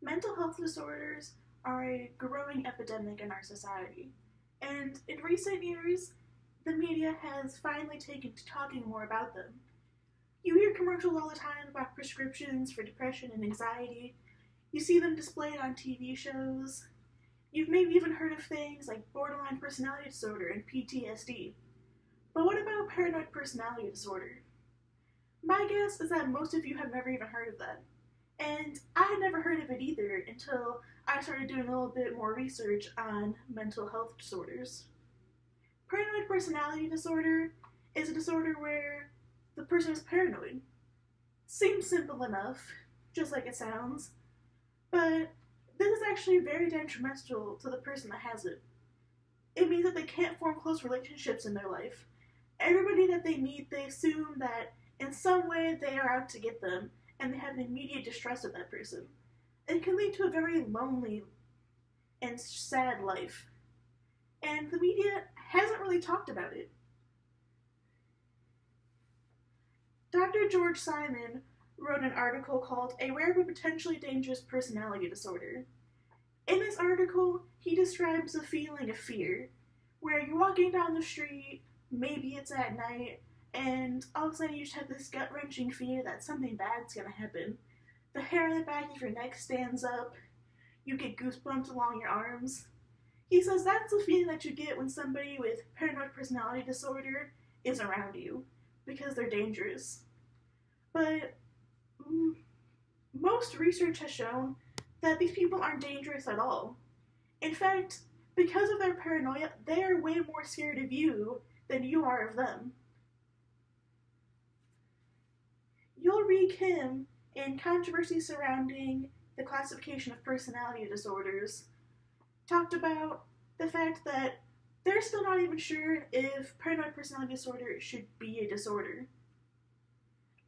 Mental health disorders are a growing epidemic in our society, and in recent years, the media has finally taken to talking more about them. You hear commercials all the time about prescriptions for depression and anxiety. You see them displayed on TV shows. You've maybe even heard of things like borderline personality disorder and PTSD. But what about paranoid personality disorder? My guess is that most of you have never even heard of that. And I had never heard of it either until I started doing a little bit more research on mental health disorders. Paranoid personality disorder is a disorder where the person is paranoid. Seems simple enough, just like it sounds, but this is actually very detrimental to the person that has it. It means that they can't form close relationships in their life. Everybody that they meet, they assume that in some way they are out to get them, and they have an immediate distrust of that person. It can lead to a very lonely and sad life. And the media hasn't really talked about it. Dr. George Simon wrote an article called A Rare but Potentially Dangerous Personality Disorder. In this article, he describes a feeling of fear, where you're walking down the street, maybe it's at night, and all of a sudden you just have this gut-wrenching fear that something bad's gonna happen. The hair on the back of your neck stands up, you get goosebumps along your arms. He says that's the feeling that you get when somebody with paranoid personality disorder is around you, because they're dangerous. But most research has shown that these people aren't dangerous at all. In fact, because of their paranoia, they are way more scared of you than you are of them. Ulrich Kim, in Controversy Surrounding the Classification of Personality Disorders, talked about the fact that they're still not even sure if paranoid personality disorder should be a disorder.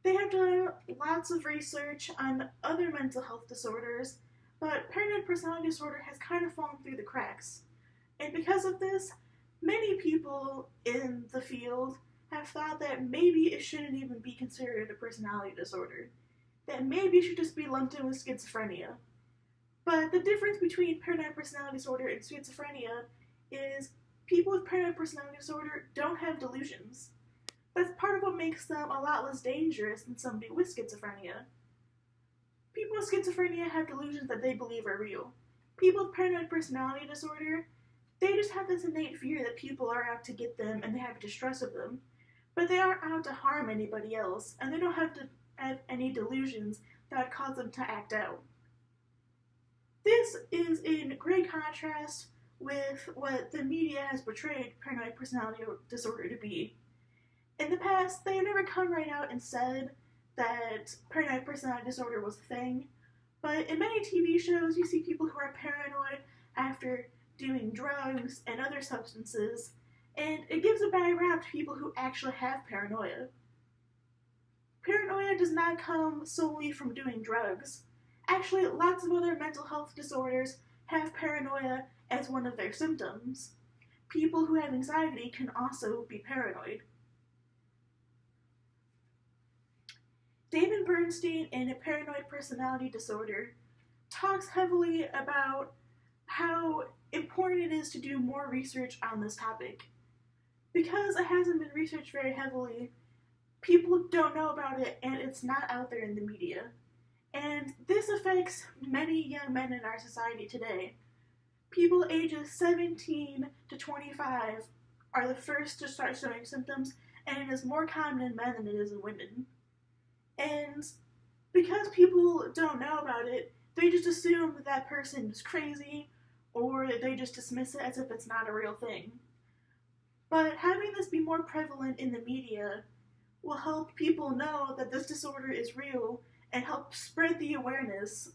They have done lots of research on other mental health disorders, but paranoid personality disorder has kind of fallen through the cracks. And because of this, many people in the field have thought that maybe it shouldn't even be considered a personality disorder, that maybe it should just be lumped in with schizophrenia. But the difference between paranoid personality disorder and schizophrenia is people with paranoid personality disorder don't have delusions. That's part of what makes them a lot less dangerous than somebody with schizophrenia. People with schizophrenia have delusions that they believe are real. People with paranoid personality disorder, they just have this innate fear that people are out to get them and they have distrust of them. But they aren't out to harm anybody else, and they don't have to have any delusions that would cause them to act out. This is in great contrast with what the media has portrayed paranoid personality disorder to be. In the past, they have never come right out and said that paranoid personality disorder was a thing, but in many TV shows, you see people who are paranoid after doing drugs and other substances, and it gives a bad rap to people who actually have paranoia. Paranoia does not come solely from doing drugs. Actually, lots of other mental health disorders have paranoia as one of their symptoms. People who have anxiety can also be paranoid. David Bernstein, in A Paranoid Personality Disorder, talks heavily about how important it is to do more research on this topic. Because it hasn't been researched very heavily, people don't know about it and it's not out there in the media. And this affects many young men in our society today. People ages 17 to 25 are the first to start showing symptoms, and it is more common in men than it is in women. And because people don't know about it, they just assume that that person is crazy, or they just dismiss it as if it's not a real thing. But having this be more prevalent in the media will help people know that this disorder is real and help spread the awareness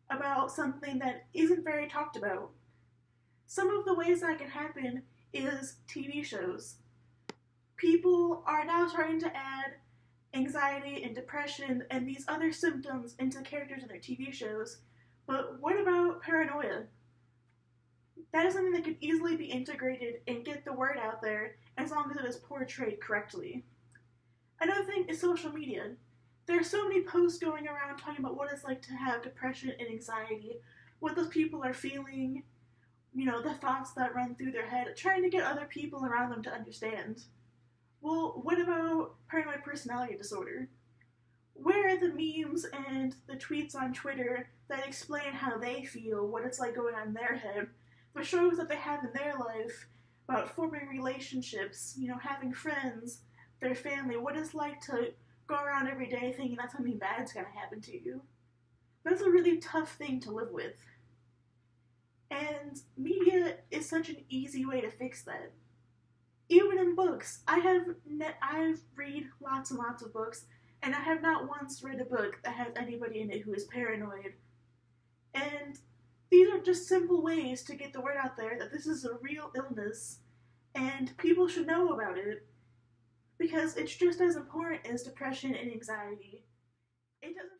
about something that isn't very talked about. Some of the ways that can happen is TV shows. People are now starting to add anxiety and depression and these other symptoms into characters in their TV shows, but what about paranoia? That is something that could easily be integrated and get the word out there as long as it is portrayed correctly. Another thing is social media. There are so many posts going around talking about what it's like to have depression and anxiety, what those people are feeling, the thoughts that run through their head, trying to get other people around them to understand. Well, what about paranoid personality disorder? Where are the memes and the tweets on Twitter that explain how they feel, what it's like going on in their head, the struggles that they have in their life, about forming relationships, having friends, their family, what it's like to go around every day thinking that something bad's gonna happen to you? That's a really tough thing to live with. And media is such an easy way to fix that. Even in books, I've read lots and lots of books, and I have not once read a book that has anybody in it who is paranoid. And these are just simple ways to get the word out there that this is a real illness, and people should know about it, because it's just as important as depression and anxiety. It doesn't